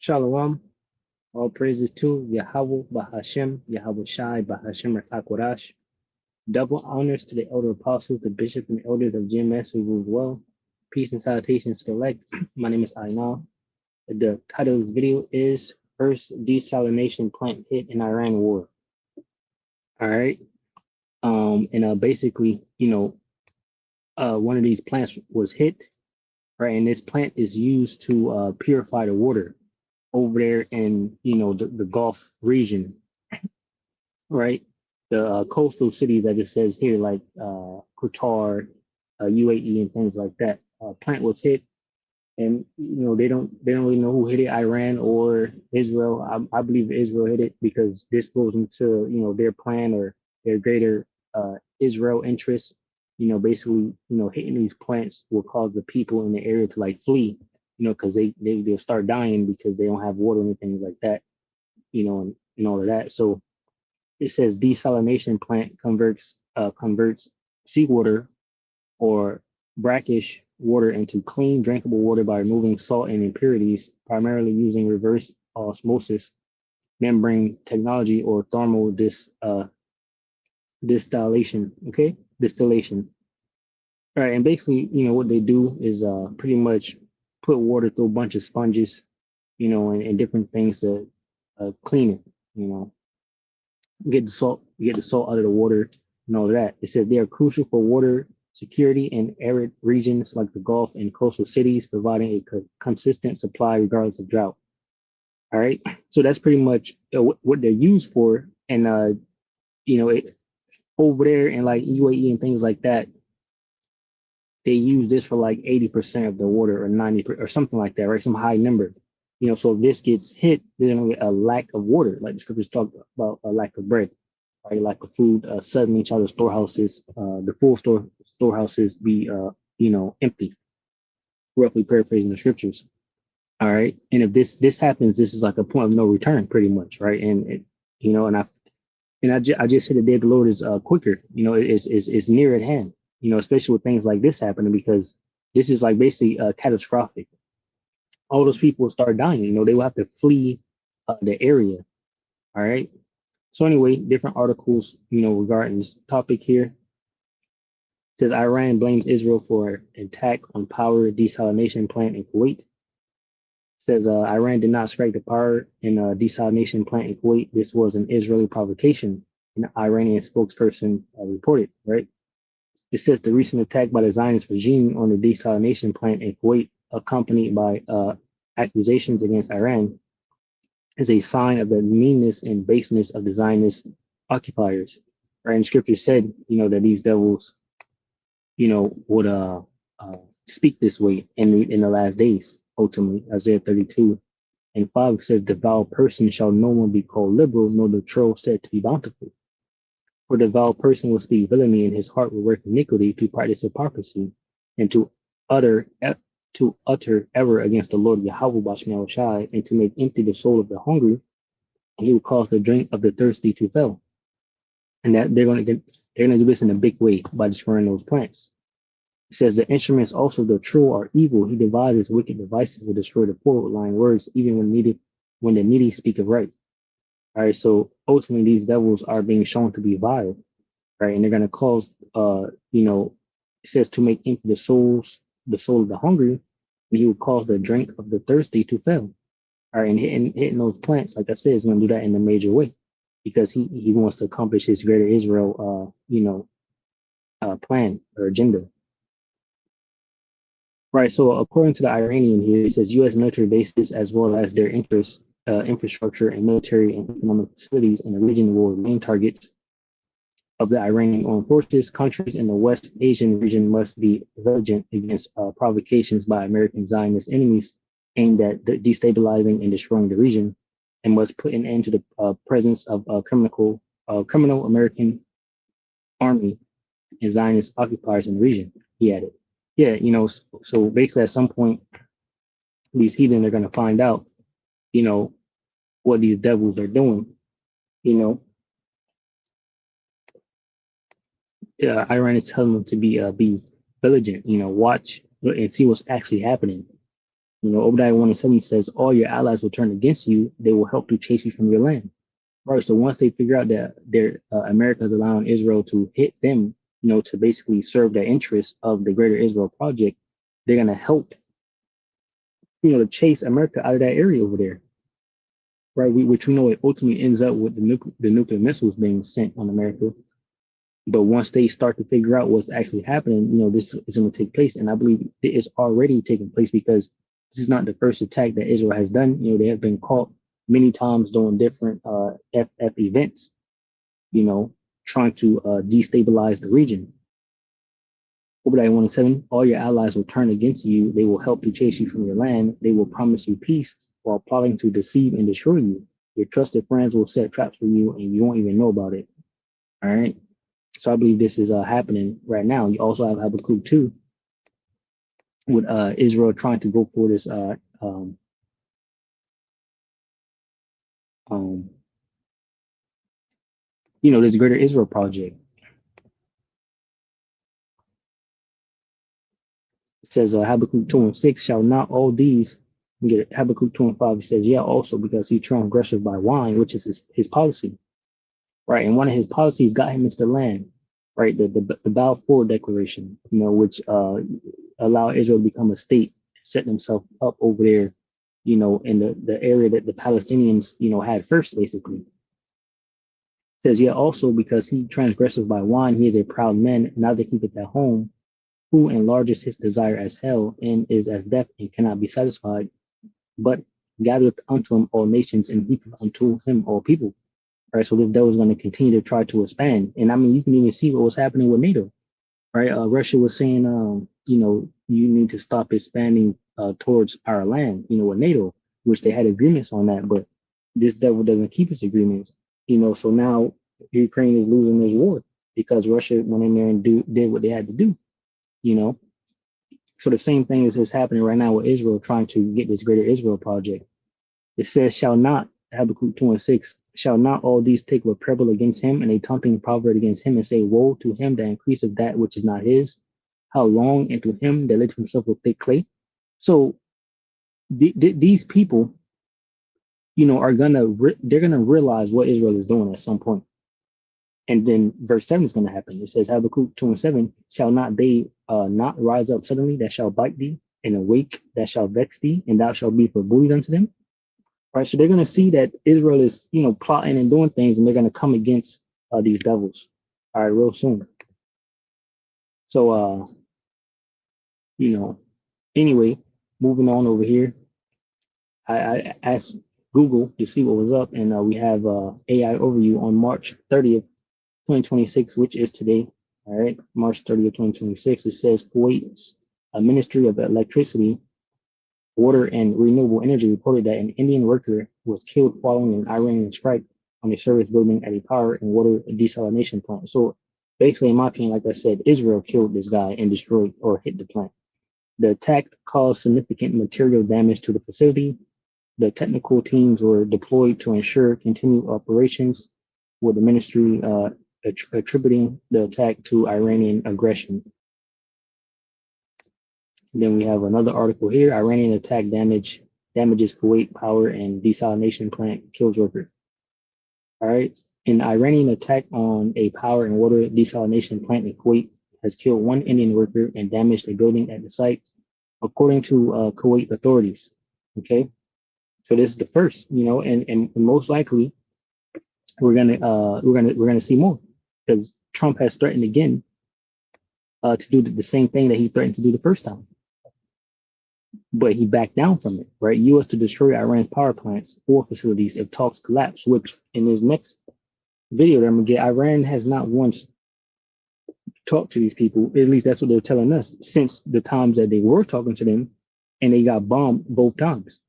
Shalom. All praises to Yahweh Bahashem, Yahweh Shai Bahashem Rakakwarash. Double honors to the elder apostles, the bishop and elders of GMS who rule well. Peace and salutations to the elect. My name is Ainal. The title of the video is First Desalination Plant Hit in Iran War. All right. And basically, one of these plants was hit, right? And this plant is used to purify the water over there in the Gulf region, right? The coastal cities that it says here, like Qatar, UAE, and things like that. Plant was hit, and they don't really know who hit it, Iran or Israel. I believe Israel hit it because this goes into their plan or their greater Israel interests. Basically, hitting these plants will cause the people in the area to like flee. Because they'll start dying because they don't have water and things like that. And all of that. So it says desalination plant converts seawater or brackish water into clean drinkable water by removing salt and impurities, primarily using reverse osmosis, membrane technology, or thermal distillation. Okay, distillation. All right, and basically, what they do is pretty much put water through a bunch of sponges, and different things to clean it. Get the salt out of the water and all of that. It says they are crucial for water security in arid regions like the Gulf and coastal cities, providing a consistent supply regardless of drought. All right, so that's pretty much what they're used for, and over there in like UAE and things like that, they use this for like 80% of the water or 90 or something like that, right? Some high number. So if this gets hit, there's gonna be a lack of water, like the scriptures talk about a lack of bread, right? Lack of food. Suddenly, shall the storehouses, the full storehouses be, empty. Roughly paraphrasing the scriptures. All right, and if this happens, this is like a point of no return, pretty much, right? And I just said the day of the Lord is quicker. It's near at hand. Especially with things like this happening because this is like basically catastrophic. All those people will start dying. They will have to flee the area. All right. So anyway, different articles, regarding this topic here. It says Iran blames Israel for attack on power desalination plant in Kuwait. It says Iran did not strike the power in a desalination plant in Kuwait. This was an Israeli provocation. An Iranian spokesperson reported. Right. It says the recent attack by the Zionist regime on the desalination plant in Kuwait, accompanied by accusations against Iran, is a sign of the meanness and baseness of the Zionist occupiers. Right? And scripture said, that these devils, would speak this way in the last days, ultimately. Isaiah 32 and 5 says, the vile person shall no one be called liberal, nor the troll said to be bountiful. For the vile person will speak villainy, and his heart will work iniquity to practice hypocrisy, and utter to utter ever against the Lord Yahweh Bashmal Shai, and to make empty the soul of the hungry, and he will cause the drink of the thirsty to fail. And that they're gonna do this in a big way by destroying those plants. It says the instruments also the true are evil. He devises wicked devices to destroy the poor with lying words, even when the needy speak of right. All right, so ultimately these devils are being shown to be vile, right? And they're gonna cause it says to make empty the soul of the hungry, and he will cause the drink of the thirsty to fail. All right, and hitting those plants, like I said, is gonna do that in a major way because he wants to accomplish his greater Israel plan or agenda. Right. So according to the Iranian here, it says U.S. military bases as well as their interests, infrastructure, and military and economic facilities in the region will remain targets of the Iranian armed forces. Countries in the West Asian region must be vigilant against provocations by American Zionist enemies aimed at destabilizing and destroying the region, and must put an end to the presence of criminal American army and Zionist occupiers in the region. He added, "Yeah, so basically at some point, these heathen are going to find out, you know, what these devils are doing. You know, Iran is telling them to be vigilant. Watch and see what's actually happening. Obadiah 1 and 7 says, all your allies will turn against you. They will help to chase you from your land. Right. So once they figure out that America is allowing Israel to hit them, to basically serve the interests of the Greater Israel Project, they're gonna help, to chase America out of that area over there. Right. Which we know it ultimately ends up with the nuclear missiles being sent on America. But once they start to figure out what's actually happening, this is going to take place, and I believe it is already taking place because this is not the first attack that Israel has done. They have been caught many times doing different FF events, you know, trying to destabilize the region. Obadiah 1 and 7, all your allies will turn against you. They will help to chase you from your land. They will promise you peace while plotting to deceive and destroy you. Your trusted friends will set traps for you and you won't even know about it. All right. So I believe this is happening right now. You also have Habakkuk 2 with Israel trying to go for this um, this Greater Israel Project. It says Habakkuk 2 and 6, shall not all these, we get it, Habakkuk 2 and 5, it says, yeah, also because he transgressed by wine, which is his policy, right? And one of his policies got him into the land, right? The Balfour Declaration, which allowed Israel to become a state, set themselves up over there, in the area that the Palestinians, had first, basically. It says, yeah, also because he transgresses by wine, he is a proud man, neither keepeth at home, who enlarges his desire as hell, and is as death and cannot be satisfied, but gathereth unto him all nations and heapeth unto him all people. Right. So the devil is going to continue to try to expand. And I mean, you can even see what was happening with NATO. Right. Russia was saying, you need to stop expanding towards our land, with NATO, which they had agreements on that. But this devil doesn't keep his agreements, so now Ukraine is losing this war because Russia went in there and did what they had to do, you know. So the same thing is happening right now with Israel trying to get this Greater Israel Project. It says, shall not, Habakkuk 2 and 6, shall not all these take reproval against him and a taunting proverb against him and say, woe to him that increaseth that which is not his? How long, and to him that lift himself with thick clay? So these people, are they're gonna realize what Israel is doing at some point. And then verse 7 is gonna happen. It says, Habakkuk 2 and 7, shall not they not rise up suddenly that shall bite thee, and awake that shall vex thee, and thou shalt be for booty unto them? Right, so they're going to see that Israel is, plotting and doing things, and they're going to come against these devils, all right, real soon. So, anyway, moving on over here, I asked Google to see what was up, and we have AI overview on March 30th, 2026, which is today. All right, March 30th, 2026. It says Kuwait's Ministry of Electricity, Water and Renewable Energy reported that an Indian worker was killed following an Iranian strike on a service building at a power and water desalination plant. So basically, in my opinion, like I said, Israel killed this guy and destroyed or hit the plant. The attack caused significant material damage to the facility. The technical teams were deployed to ensure continued operations, with the ministry attributing the attack to Iranian aggression. Then we have another article here. Iranian attack damages Kuwait power and desalination plant, kills worker. All right. An Iranian attack on a power and water desalination plant in Kuwait has killed one Indian worker and damaged a building at the site, according to Kuwait authorities. Okay. So this is the first, and most likely we're gonna see more because Trump has threatened again to do the same thing that he threatened to do the first time, but he backed down from it, right? U.S. to destroy Iran's power plants or facilities if talks collapse, which in his next video that I'm gonna get, Iran has not once talked to these people. At least that's what they're telling us since the times that they were talking to them and they got bombed both times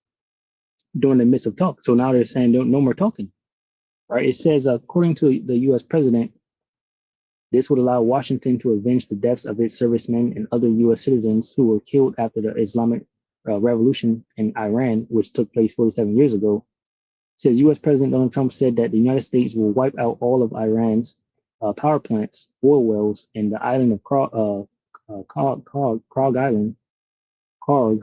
during the midst of talk. So now they're saying no more talking, right? It says, according to the U.S. president, this would allow Washington to avenge the deaths of its servicemen and other U.S. citizens who were killed after the Islamic Revolution in Iran, which took place 47 years ago. It says U.S. President Donald Trump said that the United States will wipe out all of Iran's power plants, oil wells, and the island of Krog Island, Karg,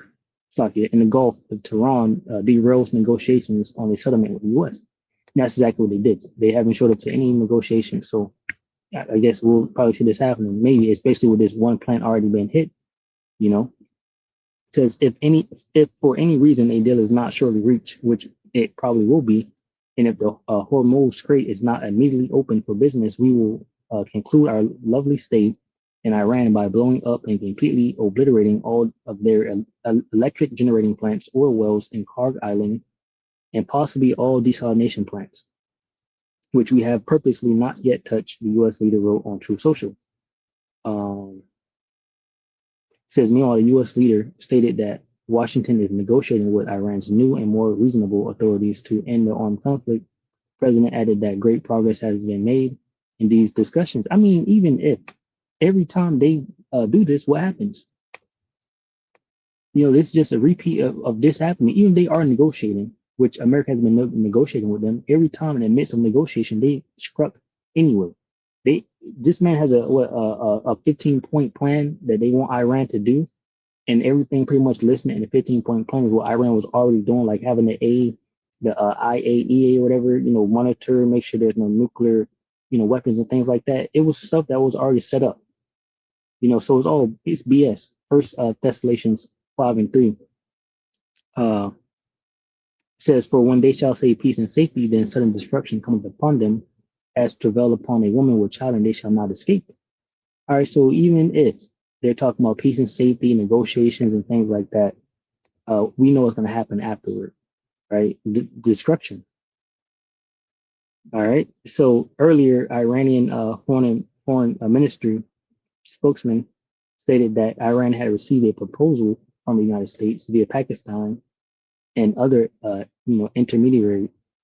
Slovakia in the Gulf of Tehran derails negotiations on a settlement with the U.S. And that's exactly what they did. They haven't showed up to any negotiations. So I guess we'll probably see this happening. Maybe, especially with this one plant already being hit. You know, says if for any reason a deal is not shortly reached, which it probably will be, and if the Hormuz Strait is not immediately open for business, we will conclude our lovely stay in Iran by blowing up and completely obliterating all of their electric generating plants, oil wells, and Karg Island, and possibly all desalination plants, which we have purposely not yet touched. The U.S. leader wrote on True Social. Um, Says, meanwhile, the U.S. leader stated that Washington is negotiating with Iran's new and more reasonable authorities to end the armed conflict. The president added that great progress has been made in these discussions. I mean, even if every time they do this, what happens? This is just a repeat of this happening. Even they are negotiating, which America has been negotiating with them. Every time in the midst of negotiation, they struck anyway. This man has a 15-point plan that they want Iran to do, and everything pretty much listed in the 15-point plan is what Iran was already doing, like having the IAEA or whatever, monitor, make sure there's no nuclear, weapons and things like that. It was stuff that was already set up, so it's BS. First Thessalonians 5:3 says, "For when they shall say peace and safety, then sudden destruction cometh upon them, as travail upon a woman with child, and they shall not escape." All right, so even if they're talking about peace and safety, negotiations, and things like that, we know what's going to happen afterward, right? Destruction. All right. So earlier, Iranian foreign ministry spokesman stated that Iran had received a proposal from the United States via Pakistan and other,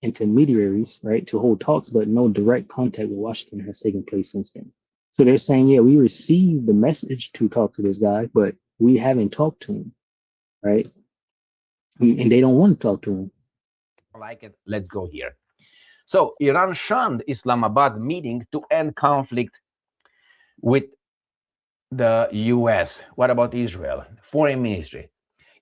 intermediaries, right, to hold talks, but no direct contact with Washington has taken place since then. So they're saying, yeah, we received the message to talk to this guy, but we haven't talked to him, right? And they don't want to talk to him. Like it, let's go here. So Iran shunned Islamabad meeting to end conflict with the US. What about Israel? Foreign Ministry.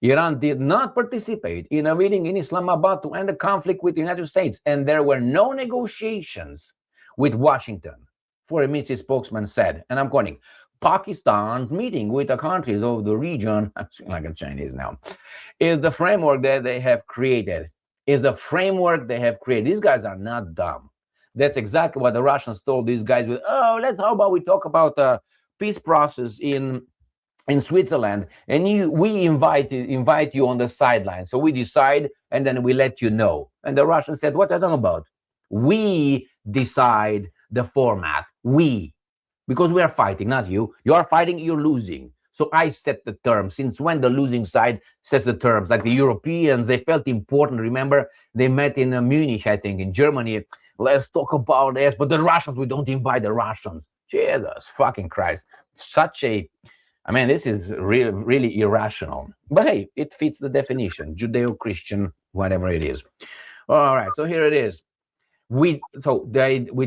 Iran did not participate in a meeting in Islamabad to end the conflict with the United States, and there were no negotiations with Washington. Foreign Ministry spokesman said, and I'm quoting, Pakistan's meeting with the countries of the region, I'm speaking like a Chinese now, is the framework that they have created. These guys are not dumb. That's exactly what the Russians told these guys with, how about we talk about the peace process in Switzerland, and we invite you on the sideline. So we decide, and then we let you know. And the Russians said, what are you talking about? We decide the format. Because we are fighting, not you. You are fighting, you're losing. So I set the terms. Since when the losing side sets the terms? Like the Europeans, they felt important. Remember, they met in Munich, I think, in Germany. Let's talk about this. But the Russians, we don't invite the Russians. Jesus fucking Christ. This is really, really irrational. But hey, it fits the definition. Judeo-Christian, whatever it is. All right, so here it is. We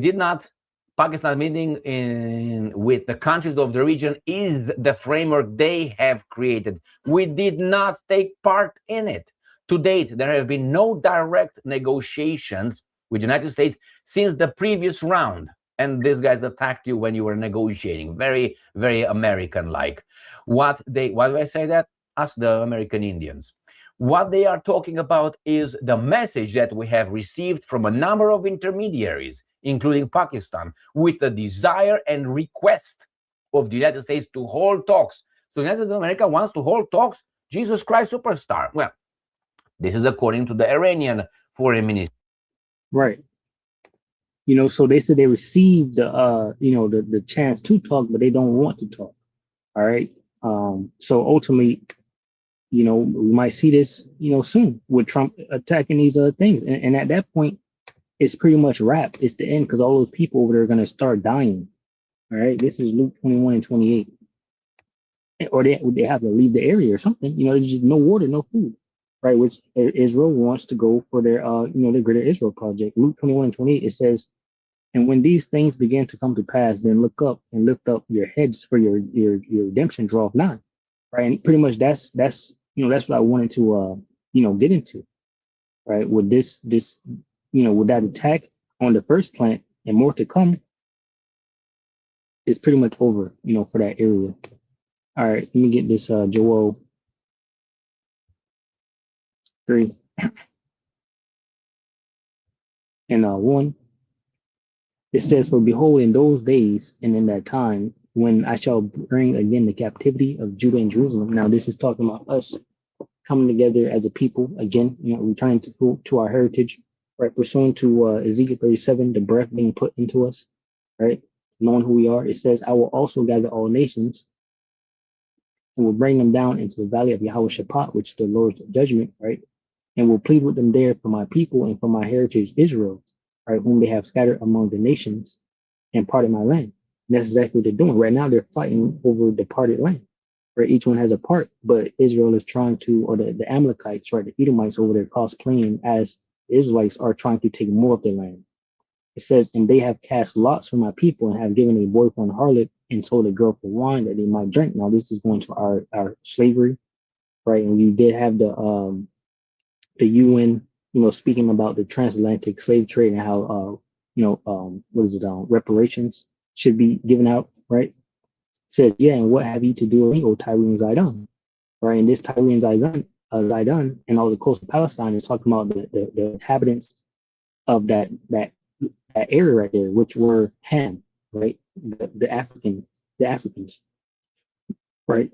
did not. Pakistan meeting with the countries of the region is the framework they have created. We did not take part in it. To date, there have been no direct negotiations with the United States since the previous round. And these guys attacked you when you were negotiating. Very, very American-like. Why do I say that? Ask the American Indians. What they are talking about is the message that we have received from a number of intermediaries, including Pakistan, with the desire and request of the United States to hold talks. So the United States of America wants to hold talks. Jesus Christ superstar. Well, this is according to the Iranian foreign ministry. Right. So they said they received the chance to talk, but they don't want to talk. All right. So ultimately, we might see this, soon with Trump attacking these other things. And at that point, it's pretty much wrapped. It's the end because all those people over there are going to start dying. All right. This is Luke 21 and 28. Or they have to leave the area or something. There's just no water, no food. Right. Which Israel wants to go for their, the Greater Israel Project. Luke 21 and 28, it says, "And when these things begin to come to pass, then look up and lift up your heads, for your redemption draweth nigh." Right. And pretty much that's That's what I wanted to get into, right? With this with that attack on the first plant and more to come, it's pretty much over, for that area. All right, let me get this Joel 3 and 1. It says, "For behold, in those days and in that time, when I shall bring again the captivity of Judah and Jerusalem." Now, this is talking about us coming together as a people again, returning to our heritage, right? Pursuant to Ezekiel 37, the breath being put into us, right? Knowing who we are. It says, "I will also gather all nations and will bring them down into the valley of Yahweh Shaphat, which is the Lord's judgment, right? And will plead with them there for my people and for my heritage Israel, right? Whom they have scattered among the nations and parted my land." And that's exactly what they're doing. Right now, they're fighting over the parted land, where each one has a part, but Israel is trying to, or the Amalekites, right, the Edomites over there cosplaying as the Israelites are trying to take more of the land. It says, "And they have cast lots for my people and have given a boy for an harlot and sold a girl for wine that they might drink." Now, this is going to our slavery, right? And we did have the UN, speaking about the transatlantic slave trade and how, what is it, reparations should be given out, right? It says, "Yeah, and what have ye to do with me, O Tyre and Zidon?" Right? And this Tyre and Zidon, and all the coast of Palestine is talking about the inhabitants of that area right there, which were Ham, right? The Africans, right?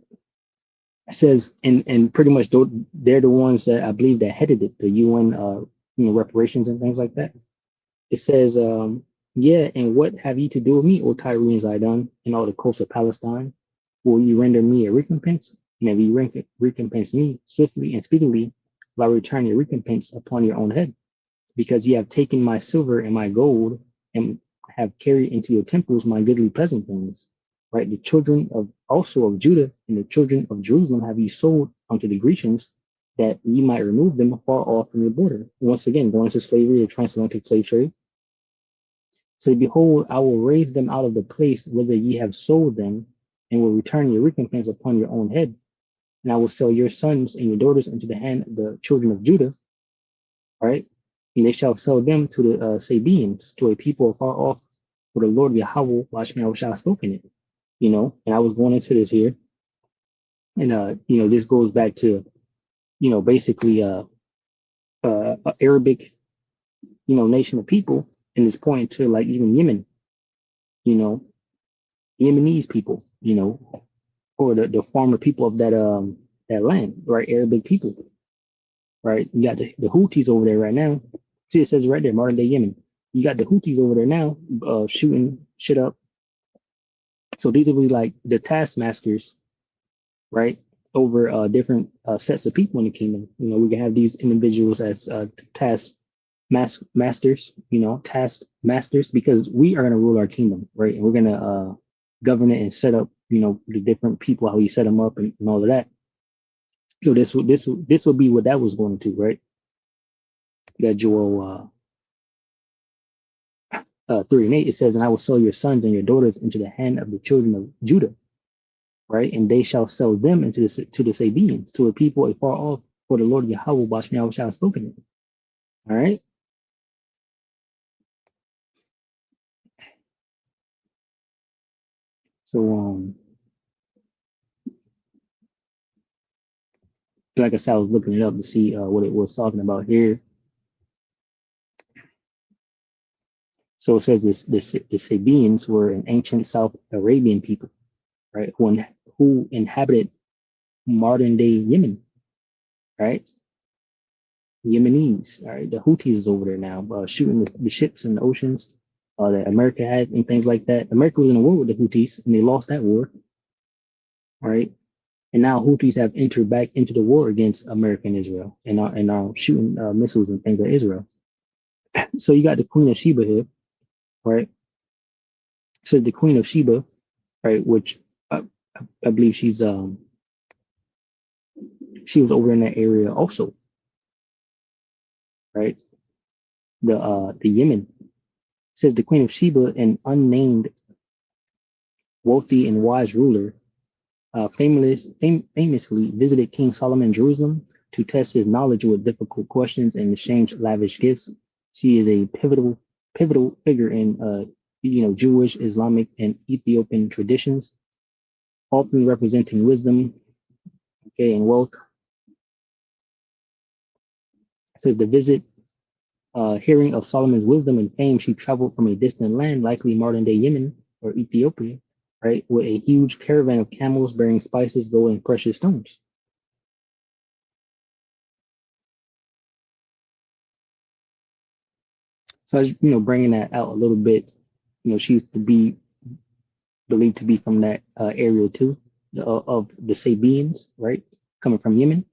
It says, and pretty much they're the ones that I believe that headed it, the UN, reparations and things like that. It says, "Yeah, and what have ye to do with me, O Tyre and Zidon, and all the coast of Palestine? Will you render me a recompense? And if you recompense me swiftly and speedily, will I return your recompense upon your own head? Because ye have taken my silver and my gold, and have carried into your temples my goodly pleasant things." Right? "The children of also of Judah and the children of Jerusalem have ye sold unto the Grecians, that ye might remove them far off from your border." Once again, going to slavery or transatlantic slave trade. "So behold, I will raise them out of the place whither ye have sold them, and will return your recompense upon your own head. And I will sell your sons and your daughters into the hand of the children of Judah," right? "And they shall sell them to the Sabaeans, to a people afar off, for the Lord Yahweh, watch me, I wish I had spoken it." And I was going into this here, and this goes back to, basically Arabic, nation of people, and it's pointing to like even Yemen, you know, Yemenese people, or the former people of that land, right? Arabic people, right? You got the Houthis over there right now. See, it says right there, modern day Yemen. You got the Houthis over there now, shooting shit up. So these will be like the taskmasters, right? Over different sets of people in the kingdom. We can have these individuals as masters, task masters, because we are going to rule our kingdom, right? And we're going to govern it and set up, the different people, how you set them up, and all of that. So this will be what that was going to, right? That Joel 3 and 8, it says, "And I will sell your sons and your daughters into the hand of the children of Judah, right? And they shall sell them into the Sabaeans, to a people afar off, for the Lord Yahweh Bashmiah shall have spoken it." All right. So like I said, I was looking it up to see what it was talking about here. So it says the Sabaeans were an ancient South Arabian people, right? Who inhabited modern day Yemen, right? Yemenis, all right? The Houthis is over there now, shooting the ships in the oceans that America had and things like that. America was in a war with the Houthis and they lost that war, right? And now Houthis have entered back into the war against America and Israel, and are shooting missiles and things at Israel. So you got the Queen of Sheba here, right? So the Queen of Sheba, right, which I believe she was over in that area also, right? The Yemen. It says the Queen of Sheba, an unnamed wealthy and wise ruler, famously visited King Solomon in Jerusalem to test his knowledge with difficult questions and exchange lavish gifts. She is a pivotal figure in Jewish, Islamic, and Ethiopian traditions, often representing wisdom, okay, and wealth. So the visit, hearing of Solomon's wisdom and fame, she traveled from a distant land, likely modern day Yemen or Ethiopia, right, with a huge caravan of camels bearing spices, gold, and precious stones. So, I was, bringing that out a little bit, she used to be believed to be from that area too, of the Sabians, right, coming from Yemen.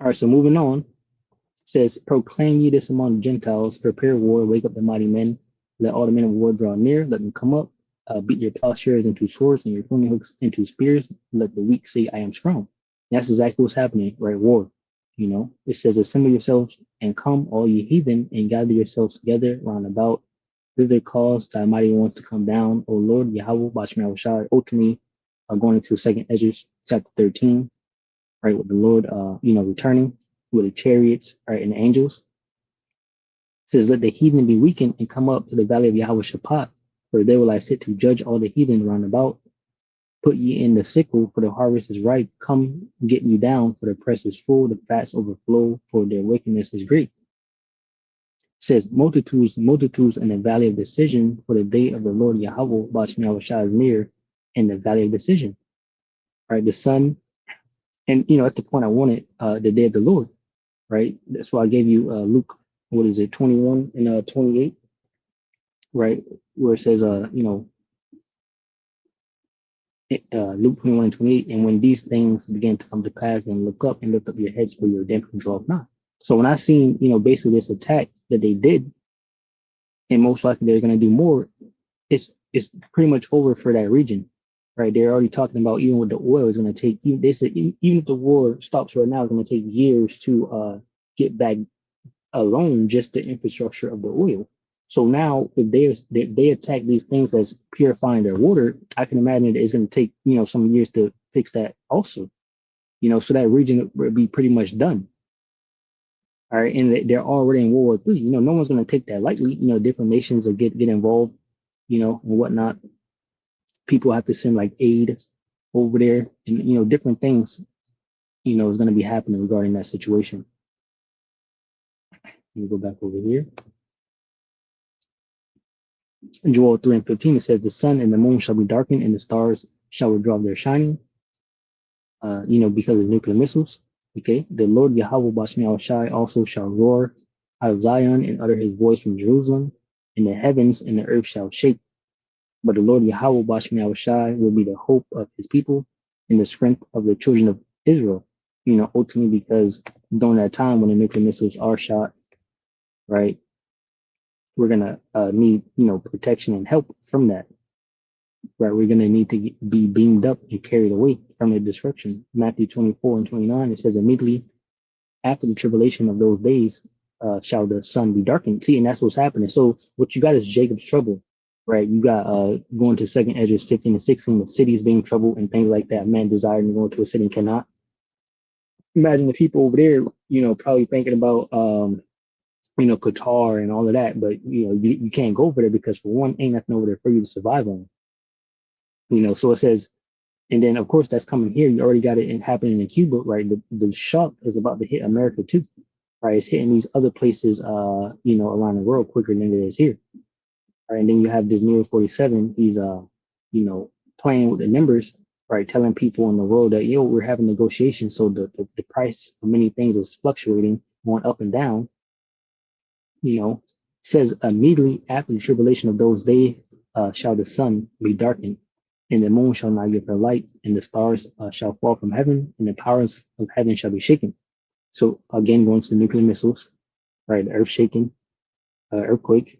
All right, so moving on, says, proclaim ye this among the Gentiles, prepare war, wake up the mighty men, let all the men of war draw near, let them come up, beat your plowshares into swords and your pruning hooks into spears, let the weak say, I am strong. And that's exactly what's happening, right? War. It says, assemble yourselves and come, all ye heathen, and gather yourselves together round about. Thither cause thy mighty ones to come down, O Lord, Yahweh, Bashmi Awashai, ultimately going into second Ezra chapter 13, right, with the Lord, returning with the chariots, right, and the angels. It says, let the heathen be weakened and come up to the valley of Yahweh Shaphat, for there will I sit to judge all the heathen round about. Put ye in the sickle, for the harvest is ripe. Come, get you down, for the press is full, the fats overflow, for their wickedness is great. It says, multitudes, multitudes in the valley of decision, for the day of the Lord Yahweh, Bashmi Awashai is near, in the valley of decision. Right, the sun, and that's the point I wanted, the day of the Lord, right? That's why I gave you Luke, what is it, 21 and 28, right? Where it says, Luke 21 and 28, and when these things begin to come to pass, then look up and lift up your heads for your redemption draweth nigh. So when I seen, basically this attack that they did, and most likely they're going to do more, it's pretty much over for that region, right? They're already talking about even with the oil is going to take. They said even if the war stops right now, it's going to take years to get back alone just the infrastructure of the oil. So now if they attack these things as purifying their water, I can imagine it's going to take some years to fix that also. So that region will be pretty much done. All right, and they're already in World War III. No one's going to take that lightly. Different nations will get involved, and whatnot. People have to send like aid over there, and different things, is going to be happening regarding that situation. Let me go back over here. In Joel 3 and 15, it says, the sun and the moon shall be darkened, and the stars shall withdraw their shining, because of nuclear missiles. Okay. The Lord Yahweh Bashmi Al-Shai also shall roar out of Zion and utter his voice from Jerusalem, and the heavens and the earth shall shake. But the Lord Yahweh Bashmi Al-Shai will be the hope of his people and the strength of the children of Israel. Ultimately, because during that time when the nuclear missiles are shot, right, we're gonna need protection and help from that. Right, we're gonna need to be beamed up and carried away from the destruction. Matthew 24 and 29, it says, immediately after the tribulation of those days, shall the sun be darkened. See, and that's what's happening. So what you got is Jacob's trouble, right? You got going to second Ezra 15 and 16, the city is being troubled and things like that. Man desiring to go into a city and cannot. Imagine the people over there, probably thinking about Qatar and all of that, but you can't go over there because for one, ain't nothing over there for you to survive on. So it says, and then of course that's coming here. You already got it happening in Cuba, right? The shock is about to hit America too, right? It's hitting these other places, around the world quicker than it is here, right? And then you have this Neo 47. He's playing with the numbers, right? Telling people in the world that we're having negotiations, so the price of many things is fluctuating, going up and down. Says immediately after the tribulation of those days shall the sun be darkened, and the moon shall not give her light, and the stars shall fall from heaven, and the powers of heaven shall be shaken. So again, going to the nuclear missiles, right? The earth shaking, earthquake,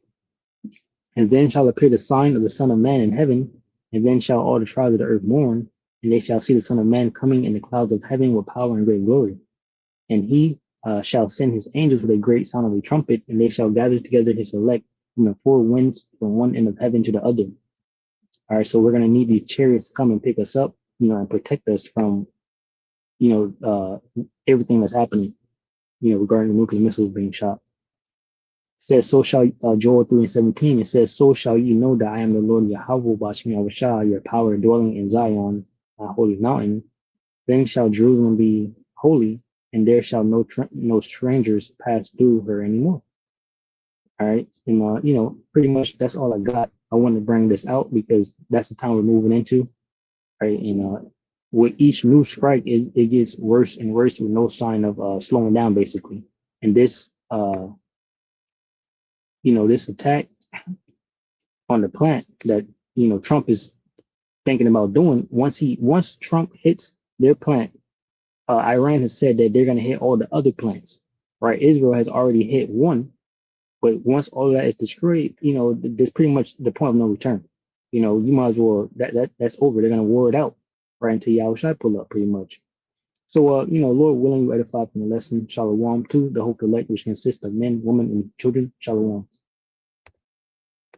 and then shall appear the sign of the Son of Man in heaven, and then shall all the tribes of the earth mourn, and they shall see the Son of Man coming in the clouds of heaven with power and great glory. And he shall send his angels with a great sound of a trumpet, and they shall gather together his elect from the four winds, from one end of heaven to the other. All right, so we're gonna need these chariots to come and pick us up, and protect us from, everything that's happening, regarding the nuclear missiles being shot. It says, so shall Joel 3:17. It says, so shall you know that I am the Lord Yahweh Bashim Yahushua, your power dwelling in Zion, holy mountain. Then shall Jerusalem be holy, and there shall no strangers pass through her anymore. All right, and pretty much that's all I got. I wanted to bring this out because that's the time we're moving into. Right, and with each new strike, it gets worse and worse with no sign of slowing down, basically. And this, this attack on the plant that Trump is thinking about doing, once Trump hits their plant, Iran has said that they're going to hit all the other plants. Right, Israel has already hit one, but once all of that is destroyed, there's pretty much the point of no return. You might as well that's over. They're gonna war it out right until Yahushua pull up, pretty much. So, Lord willing, you edify from the lesson. Shalom to the hope elect, which consists of men, women, and children. Shalom.